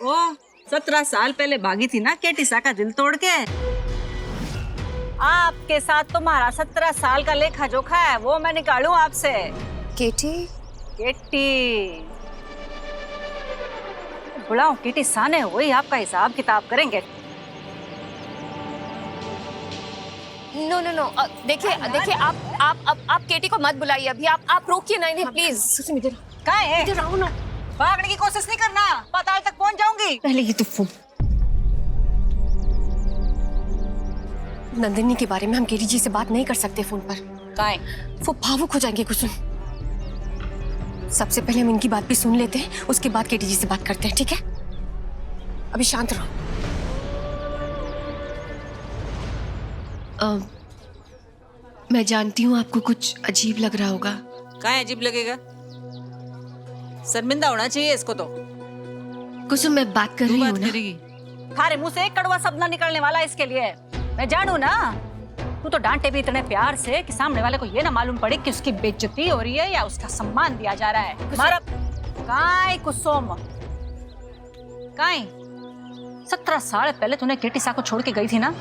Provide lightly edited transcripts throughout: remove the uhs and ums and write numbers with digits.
ओ 17 साल पहले भागी थी ना केटीसा का दिल तोड़ के। आपके साथ तुम्हारा 17 साल का लेखा जोखा है, वो मैं निकालूं आपसे। केटी केटी बुलाओ, केटी साने वही आपका हिसाब किताब करेंगे। नो नो नो, देखिए आप केटी को मत बुलाइए अभी। आप रोकिए ना इन्हें प्लीज। कहाँ है? इधर आओ ना। भागने की कोशिश नहीं करना, पाताल तक पहुंच जाऊंगी। पहले ये तो फोन। नंदिनी के बारे में हम केटी जी से बात नहीं कर सकते फोन पर। कहाँ है? वो भावुक हो जाएंगे कुसुम। सबसे पहले हम इनकी बात भी सुन लेते हैं, उसके बाद केटी जी से बात करते हैं, ठीक है? अभी शांत रहो। मैं जानती हूँ आपको कुछ अजीब लग रहा होगा। कहाँ अजीब लगेगा? शर्मिंदा होना चाहिए इसको तो। कुसुम मैं बात कर रही हूँ ना। थारे मुंह से एक कड़वा शब्द ना निकलने वाला इसके लिए। मैं जानू ना, तू तो डांटे भी इतने प्यार से कि सामने वाले को ये ना मालूम पड़े कि उसकी बेइज्जती हो रही है या उसका सम्मान दिया जा रहा है। मारा काय कुसुम काय 17 साल पहले तूने केटीसा को छोड़ के गई थी ना।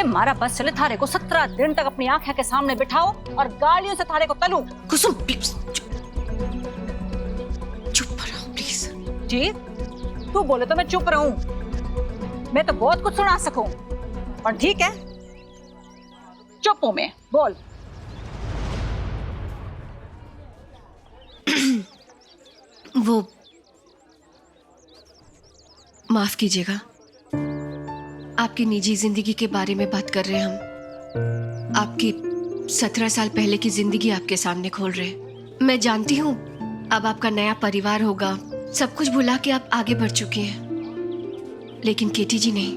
मारा बस चले थारे को 17 दिन तक अपनी आंखें के सामने बिठाओ और गालियों से थारे को तलूं। कुसुम प्लीज चुप रहो प्लीज। जी तू बोले तो मैं चुप रहूं? मैं तो बहुत कुछ सुना सकूं, और ठीक है चुप हूं मैं। बोल। वो माफ कीजिएगा, आपकी निजी जिंदगी के बारे में बात कर रहे हैं हम। आपकी 17 साल पहले की जिंदगी आपके सामने खोल रहे हैं। मैं जानती हूँ अब आपका नया परिवार होगा, सब कुछ भुला के आप आगे बढ़ चुके हैं, लेकिन केटी जी नहीं।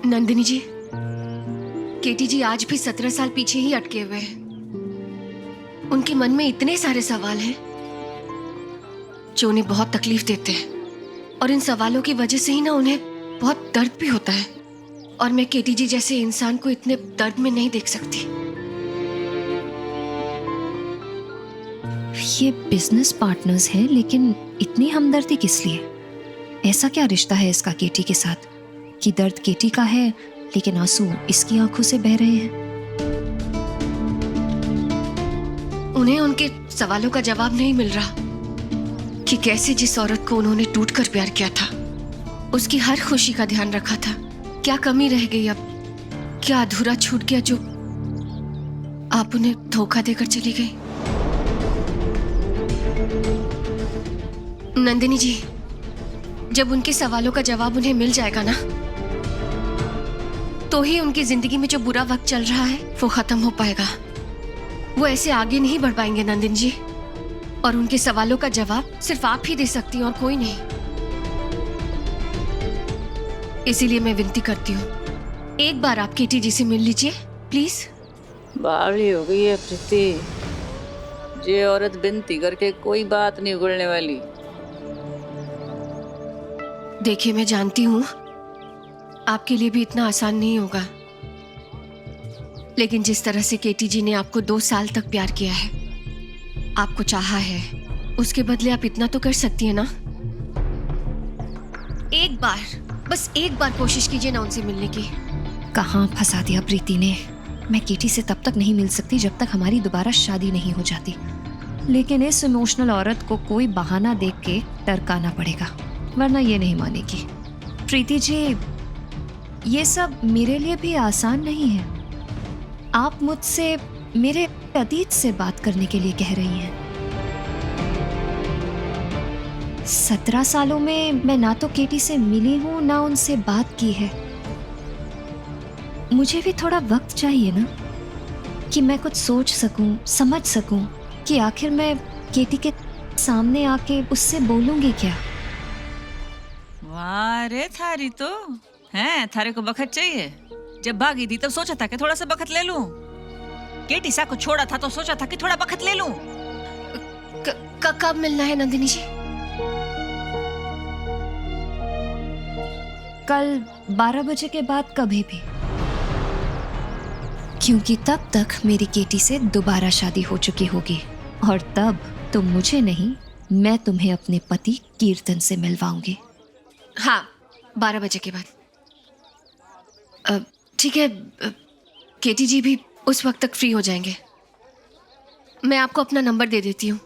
नंदिनी जी, केटी जी आज भी 17 साल पीछे ही अटके हुए हैं। उनके मन में इतने सारे सवाल हैं जो उन्हें बहुत तकलीफ देते हैं, और इन सवालों की वजह से ही ना उन्हें बहुत दर्द भी होता है, और मैं केटी जी जैसे इंसान को इतने दर्द में नहीं देख सकती। ये बिजनेस पार्टनर्स हैं, लेकिन इतनी हमदर्दी किस लिए? ऐसा क्या रिश्ता है इसका केटी के साथ कि दर्द केटी का है लेकिन आंसू इसकी आंखों से बह रहे हैं? उन्हें उनके सवालों का जवाब नहीं मिल रहा कि कैसे जिस औरत को उन्होंने टूटकर प्यार किया था, उसकी हर खुशी का ध्यान रखा था, क्या कमी रह गई अब, क्या अधूरा छूट गया जो आप उन्हें धोखा देकर चली गई। नंदिनी जी, जब उनके सवालों का जवाब उन्हें मिल जाएगा ना, तो ही उनकी जिंदगी में जो बुरा वक्त चल रहा है वो खत्म हो पाएगा। वो ऐसे आगे नहीं बढ़ पाएंगे नंदिनी जी, और उनके सवालों का जवाब सिर्फ आप ही दे सकती हैं और कोई नहीं। इसीलिए मैं विनती करती हूँ, एक बार आप केटी जी से मिल लीजिए प्लीज। बावली हो गई है प्रीति, ये औरत विनती करके कोई बात नहीं उगलने वाली। देखिए मैं जानती हूँ आपके लिए भी इतना आसान नहीं होगा, लेकिन जिस तरह से केटी जी ने आपको 2 साल तक प्यार किया है, आपको चाहा है, उसके बदले आप इतना तो कर सकती है ना। एक बार, बस एक बार कोशिश कीजिए ना उनसे मिलने की। कहाँ फंसा दिया प्रीति ने। मैं केटी से तब तक नहीं मिल सकती जब तक हमारी दोबारा शादी नहीं हो जाती, लेकिन इस इमोशनल औरत को कोई बहाना देख के टरकाना पड़ेगा, वरना ये नहीं मानेगी। प्रीति जी, ये सब मेरे लिए भी आसान नहीं है। आप मुझसे मेरे अतीत से बात करने के लिए कह रही हैं। 17 सालों में मैं ना तो केटी से मिली हूं ना उनसे बात की है। मुझे भी थोड़ा वक्त चाहिए ना, कि मैं कुछ सोच सकूं, समझ सकूं कि आखिर मैं केटी के सामने आके उससे बोलूंगी क्या। वाह रे थारी तो हैं, थारे को बखत चाहिए। जब भागी थी तब सोचा था कि थोड़ा सा बखत ले लूं। केटीसा को छोड़ा था तो सोचा था कि थोड़ा बखत ले लूं। कब मिलना है नंदिनी जी? कल 12 बजे के बाद कभी भी, क्योंकि तब तक मेरी केटी से दोबारा शादी हो चुकी होगी और तब तुम मुझे नहीं, मैं तुम्हें अपने पति कीर्तन से मिलवाऊंगी। हाँ, 12 बजे के बाद। ठीक है, केटी जी भी उस वक्त तक फ्री हो जाएंगे। मैं आपको अपना नंबर दे देती हूँ।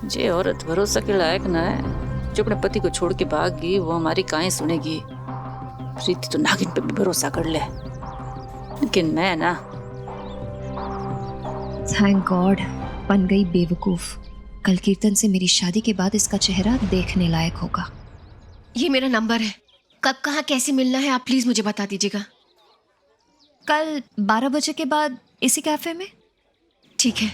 जे औरत भरोसा के लायक ना है, जो अपने पति को छोड़ के भाग गई, वो हमारी काहें सुनेगी। प्रीति तो नागिन पे भी भरोसा कर ले, लेकिन मैं ना। थैंक गॉड, बन गई बेवकूफ। कल कीर्तन से मेरी शादी के बाद इसका चेहरा देखने लायक होगा। ये मेरा नंबर है, कब कहाँ कैसे मिलना है आप प्लीज मुझे बता दीजिएगा। कल 12 बजे के बाद इसी कैफे में। ठीक है।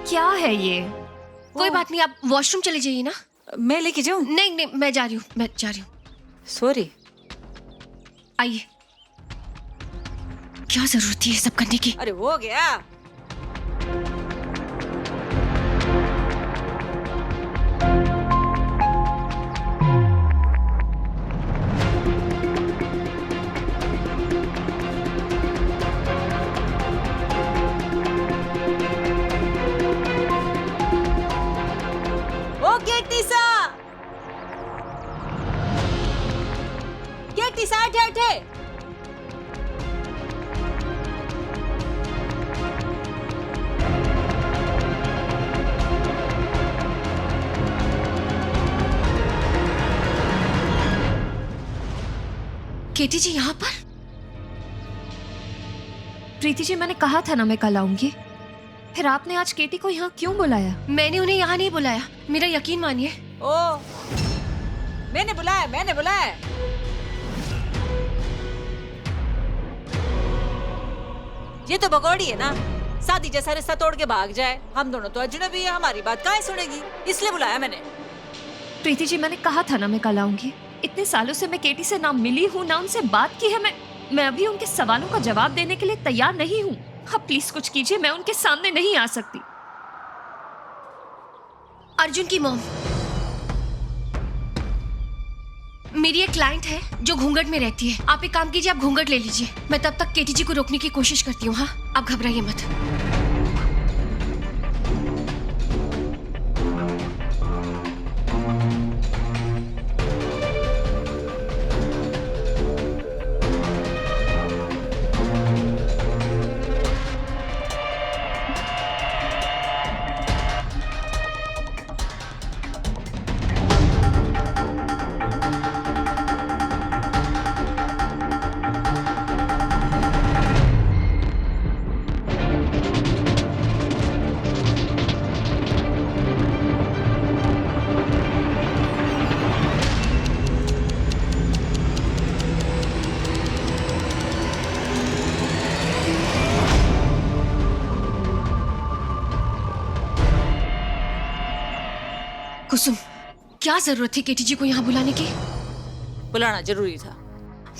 क्या है ये? कोई बात नहीं, आप वॉशरूम चले जाइए ना। मैं लेके जाऊं? नहीं नहीं, मैं जा रही हूँ। सॉरी। आइए। क्या जरूरत थी ये सब करने की? अरे हो गया। केटीसा हटे। केटी जी यहाँ पर? प्रीति जी, मैंने कहा था ना मैं कल आऊंगी। फिर आपने आज केटी को यहाँ क्यों बुलाया? मैंने उन्हें यहाँ नहीं बुलाया, मेरा यकीन मानिए। ओ, मैंने बुलाया। ये तो भगोड़ी है ना, शादी जैसा रिश्ता तोड़ के भाग जाए। हम दोनों तो अजनबी है, हमारी बात काहे सुनेगी, इसलिए बुलाया मैंने। प्रीति जी, मैंने कहा था ना मैं कल आऊंगी। इतने सालों से मैं केटी से ना मिली हूँ ना उनसे बात की है। मैं अभी उनके सवालों का जवाब देने के लिए तैयार नहीं हूँ। आप प्लीज कुछ कीजिए, मैं उनके सामने नहीं आ सकती। अर्जुन की मॉम, मेरी एक क्लाइंट है जो घूंघट में रहती है। आप एक काम कीजिए, आप घूंघट ले लीजिए। मैं तब तक केटी जी को रोकने की कोशिश करती हूँ। हाँ, आप घबराइए मत। कुसुम, क्या जरूरत थी केटी जी को यहाँ बुलाने की? बुलाना जरूरी था।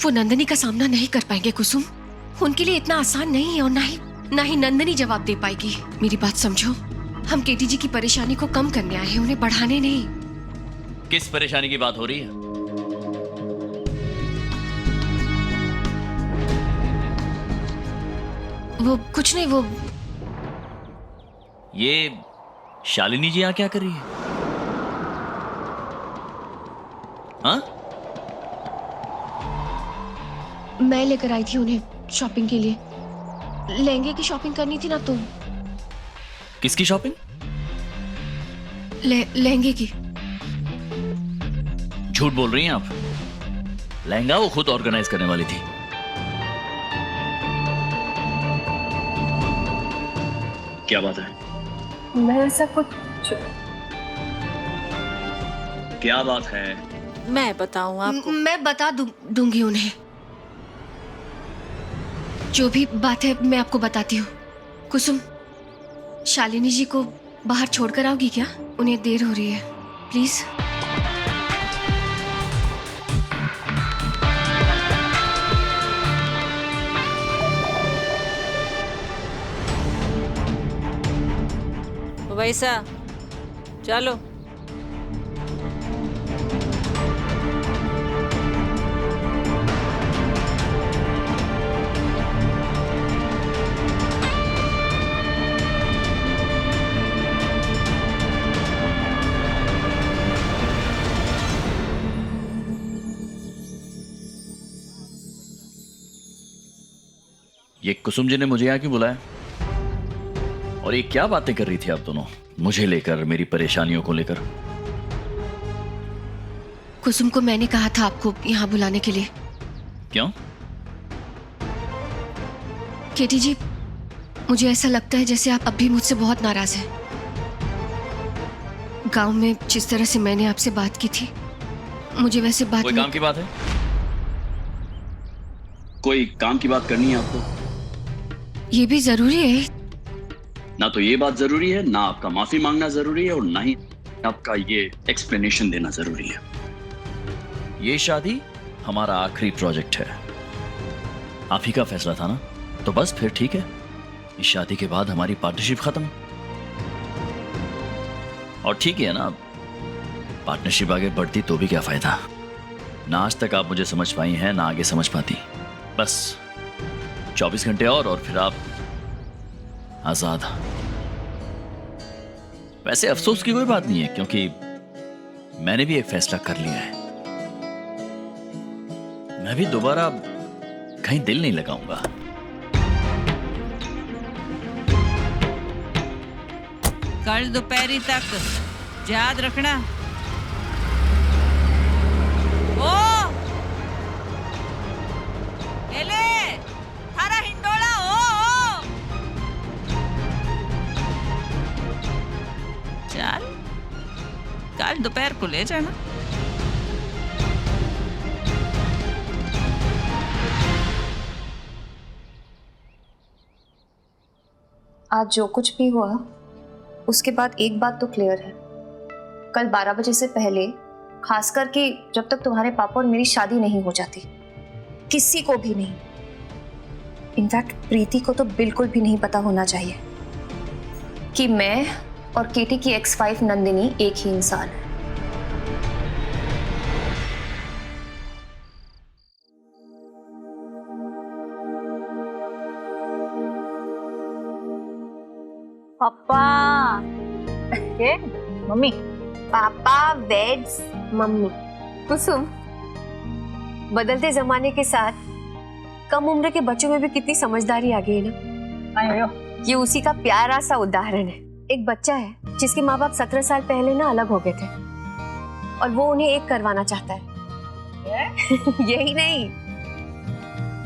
वो नंदिनी का सामना नहीं कर पाएंगे कुसुम। उनके लिए इतना आसान नहीं है, और ना ही नंदिनी जवाब दे पाएगी। मेरी बात समझो, हम केटी जी की परेशानी को कम करने आए हैं, उन्हें बढ़ाने नहीं। किस परेशानी की बात हो रही है? वो कुछ नहीं। वो ये शालिनी जी यहाँ क्या कर रही है? हाँ? मैं लेकर आई थी उन्हें शॉपिंग के लिए। लहंगे की शॉपिंग करनी थी ना, तो किसकी शॉपिंग? लहंगे की। झूठ बोल रही हैं आप। लहंगा वो खुद ऑर्गेनाइज करने वाली थी। क्या बात है? मैं ऐसा कुछ। क्या बात है? मैं बताऊं आपको? मैं बता दूंगी उन्हें। जो भी बात है मैं आपको बताती हूँ। कुसुम, शालिनी जी को बाहर छोड़कर आओगी क्या? उन्हें देर हो रही है, प्लीज। वैसा चलो। ये कुसुम जी ने मुझे यहाँ क्यों बुलाया? और ये क्या बातें कर रही थी आप दोनों, मुझे लेकर, मेरी परेशानियों को लेकर? कुसुम को मैंने कहा था आपको यहाँ बुलाने के लिए। क्यों? केटी जी, मुझे ऐसा लगता है जैसे आप अब भी मुझसे बहुत नाराज हैं। गांव में जिस तरह से मैंने आपसे बात की थी, मुझे वैसे बात कोई नहीं। काम की बात है? कोई काम की बात करनी है आपको? ये भी जरूरी है? ना तो ये बात जरूरी है, ना आपका माफी मांगना जरूरी है, और ना ही आपका ये एक्सप्लेनेशन देना जरूरी है। ये शादी हमारा आखिरी प्रोजेक्ट है। आप ही का फैसला था ना, तो बस फिर ठीक है। इस शादी के बाद हमारी पार्टनरशिप खत्म। और ठीक है ना, पार्टनरशिप आगे बढ़ती तो भी क्या फायदा। ना आज तक आप मुझे समझ पाई हैं, ना आगे समझ पाती। बस 24 घंटे और फिर आप आजाद। वैसे अफसोस की कोई बात नहीं है, क्योंकि मैंने भी एक फैसला कर लिया है। मैं भी दोबारा कहीं दिल नहीं लगाऊंगा। कल दोपहरी तक याद रखना। ओ एले थारा हिंडोला ओ चल, कल दोपहर को ले जाना। आज जो कुछ भी हुआ उसके बाद एक बात तो क्लियर है, कल 12 बजे से पहले, खास करके जब तक तुम्हारे पापा और मेरी शादी नहीं हो जाती, किसी को भी नहीं, इनफैक्ट प्रीति को तो बिल्कुल भी नहीं पता होना चाहिए कि मैं और केटी की ex-wife नंदिनी एक ही इंसान है। पापा के मम्मी, पापा वेड्स मम्मी। कुसुम, बदलते जमाने के साथ कम उम्र के बच्चों में भी कितनी समझदारी आ गई है ना। आयो ये उसी का प्यारा सा उदाहरण है। एक बच्चा है जिसके माँ बाप 17 साल पहले ना अलग हो गए थे, और वो उन्हें एक करवाना चाहता है। यही नहीं,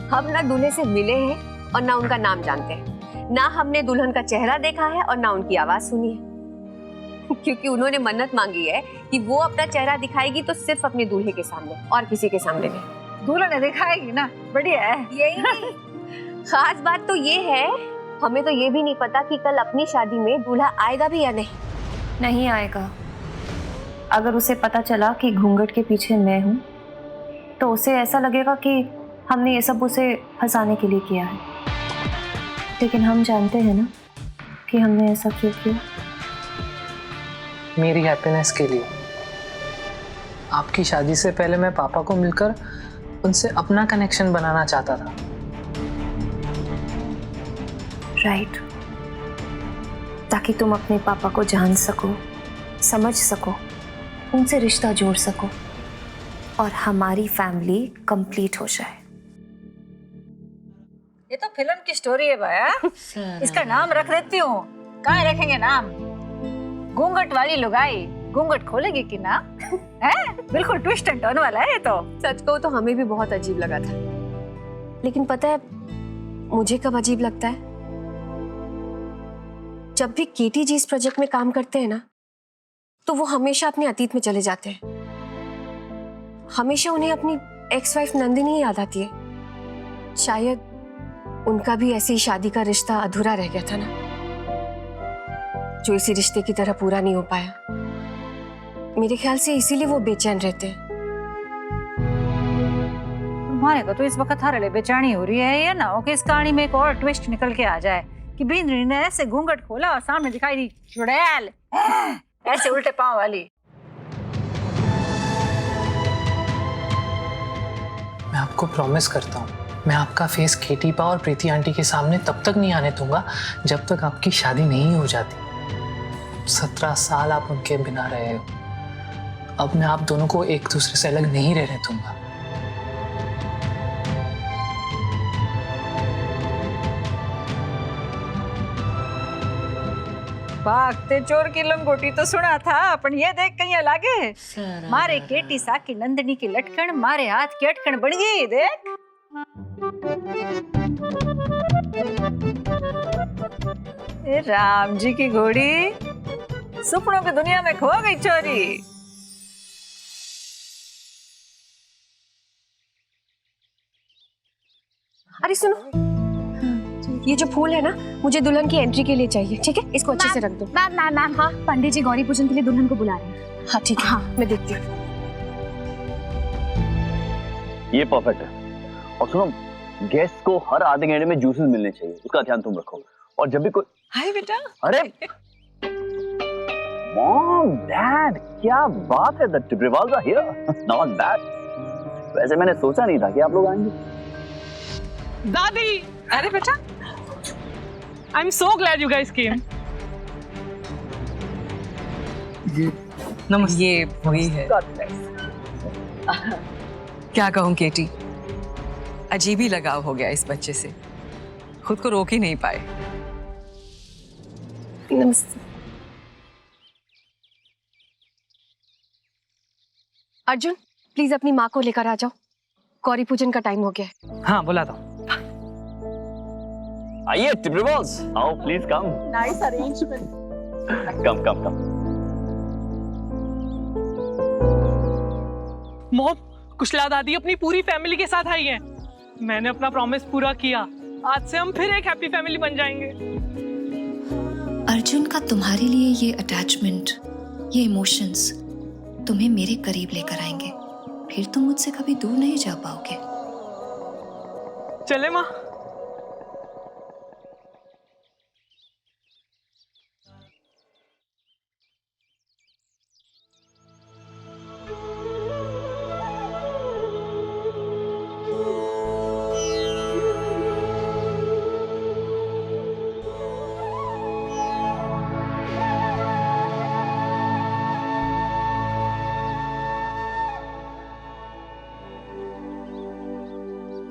हम ना दूल्हे से मिले हैं और ना उनका नाम जानते हैं, ना हमने दुल्हन का चेहरा देखा है और ना उनकी आवाज सुनी है। क्योंकि उन्होंने मन्नत मांगी है कि वो अपना चेहरा दिखाएगी तो सिर्फ अपने दूल्हे के सामने, और किसी के सामने नहीं। दूल्हा ने दिखाएगी ना, बढ़िया है। यही नहीं, खास बात तो ये है, हमें तो ये भी नहीं पता कि कल अपनी शादी में दूल्हा आएगा भी या नहीं। नहीं आएगा। अगर उसे पता चला कि घूंघट के पीछे मैं हूँ, तो उसे ऐसा लगेगा कि हमने ये सब उसे फंसाने के लिए किया है। लेकिन हम जानते हैं ना कि हमने ऐसा क्यों किया। मेरी हैप्पीनेस के लिए। आपकी शादी से पहले मैं पापा को मिलकर उनसे अपना कनेक्शन बनाना चाहता था। राइट, ताकि तुम अपने पापा को जान सको, समझ सको, उनसे रिश्ता जोड़ सको और हमारी फैमिली कंप्लीट हो जाए। ये तो फिल्म की स्टोरी है भैया। इसका नाम रख देती हूँ। कहाँ रखेंगे नाम? घूंघट वाली लुगाई घूंघट खोलेगी कि ना? है? बिल्कुल ट्विस्ट एंड टर्न वाला है ये तो। सच कहूं तो हमें भी बहुत अजीब लगा था, लेकिन पता है मुझे कब अजीब लगता है? जब भी केटी जी इस प्रोजेक्ट में काम करते हैं ना, तो वो हमेशा अपने अतीत में चले जाते हैं। हमेशा उन्हें अपनी ex-wife नंदिनी याद आती है। शायद उनका भी ऐसी शादी का रिश्ता अधूरा रह गया था ना, जो इसी रिश्ते की तरह पूरा नहीं हो पाया। मेरे ख्याल से इसीलिए वो बेचैन रहते हैं। तुम्हारे को तो इस वक्त हर बेचैनी हो रही है, ये ना हो कि इस कहानी में एक और ट्विस्ट निकल के आ जाए कि बिंद्री ने ऐसे घूंघट खोला और सामने दिखाई दी चुड़ैल, ऐसे उल्टे पांव वाली। मैं आपको प्रॉमिस करता हूँ, मैं आपका फेस केटी पा और प्रीति आंटी के सामने तब तक नहीं आने दूंगा जब तक आपकी शादी नहीं हो जाती। 17 साल आप उनके बिना रहे हो, अब मैं आप दोनों को एक दूसरे से अलग नहीं रहने दूंगा। भागते चोर की लंगोटी तो सुना था, पर ये देख कहीं लागे मारे केटी सा की नंदनी की लटकन मारे हाथ की अटकन बन गई। देख ए राम जी की घोड़ी, सपनों की दुनिया में खो गई चोरी। अरे सुनो, ये जो फूल है ना, मुझे दुल्हन की एंट्री के लिए चाहिए, ठीक है? इसको अच्छे से रख दो। मैम हाँ, पंडित जी गौरी पूजन के लिए दुल्हन को बुला रहे हैं। हाँ ठीक है, हाँ। मैं देखती हूँ। ये परफेक्ट है। और सुनो, गेस्ट को हर आधे घंटे में जूसेस मिलने चाहिए, उसका ध्यान तुम रखो। और जब भी कोई हाय बेटा। अरे मॉम डैड, क्या बात है, the Tibriwals are here, not bad. वैसे मैंने सोचा नहीं था कि आप लोग आएंगे। दादी, अरे बेटा, I'm so glad you guys came. नमस्ते। ये वही है। क्या कहूँ केटी, अजीब ही लगाव हो गया इस बच्चे से, खुद को रोक ही नहीं पाए। नमस्ते। अर्जुन, प्लीज अपनी माँ को लेकर आ जाओ, गौरी पूजन का टाइम हो गया है। हाँ बुला दो। आइए टिब्रिवाल्स, आओ please come. Nice arrangement. Come. Mom, Kushla दादी अपनी पूरी फैमिली के साथ आई है। मैंने अपना प्रॉमिस पूरा किया, आज से हम फिर एक हैप्पी फैमिली बन जाएंगे। अर्जुन का तुम्हारे लिए ये अटैचमेंट, ये इमोशंस तुम्हें मेरे करीब लेकर आएंगे, फिर तुम मुझसे कभी दूर नहीं जा पाओगे। चले माँ।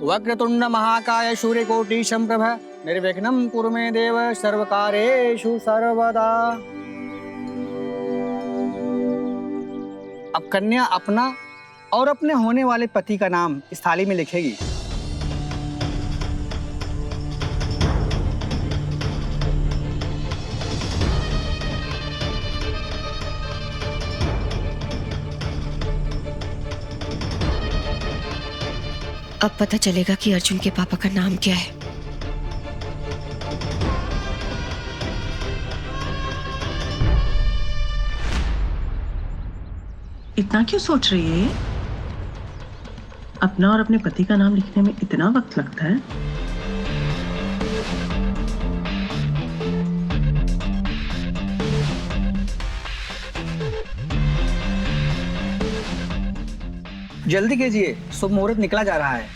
वक्रतुंड महाकाय सूर्यकोटि संप्रभ निर्विघ्नं कुरु मे देव सर्वकार्येषु सर्वदा। अब कन्या अपना और अपने होने वाले पति का नाम इस थाली में लिखेगी। अब पता चलेगा कि अर्जुन के पापा का नाम क्या है। इतना क्यों सोच रही है ये? अपना और अपने पति का नाम लिखने में इतना वक्त लगता है? जल्दी कीजिए, शुभ मुहूर्त निकला जा रहा है।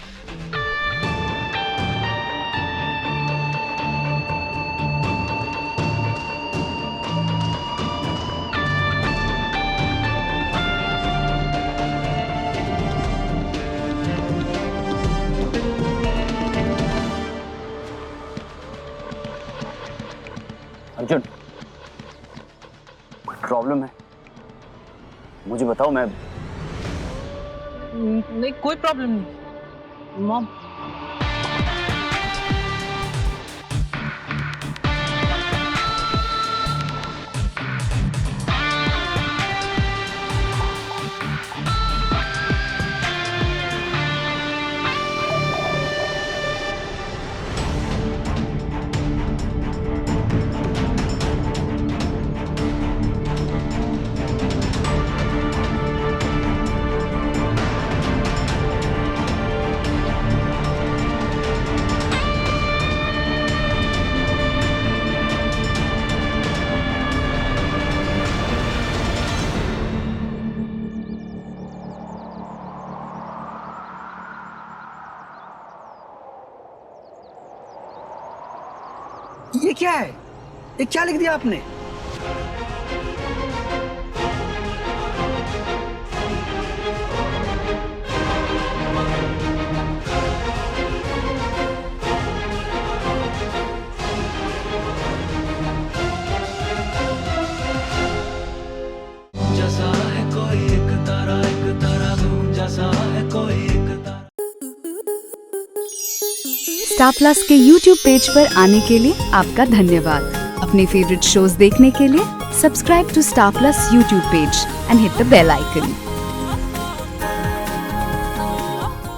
अर्जुन, प्रॉब्लम है, मुझे बताओ। मैं नहीं, कोई प्रॉब्लम नहीं मॉम। ये क्या है? ये क्या लिख दिया आपने? स्टार प्लस के YouTube पेज पर आने के लिए आपका धन्यवाद। अपने फेवरेट शोज देखने के लिए subscribe to Star Plus YouTube page and hit the bell icon.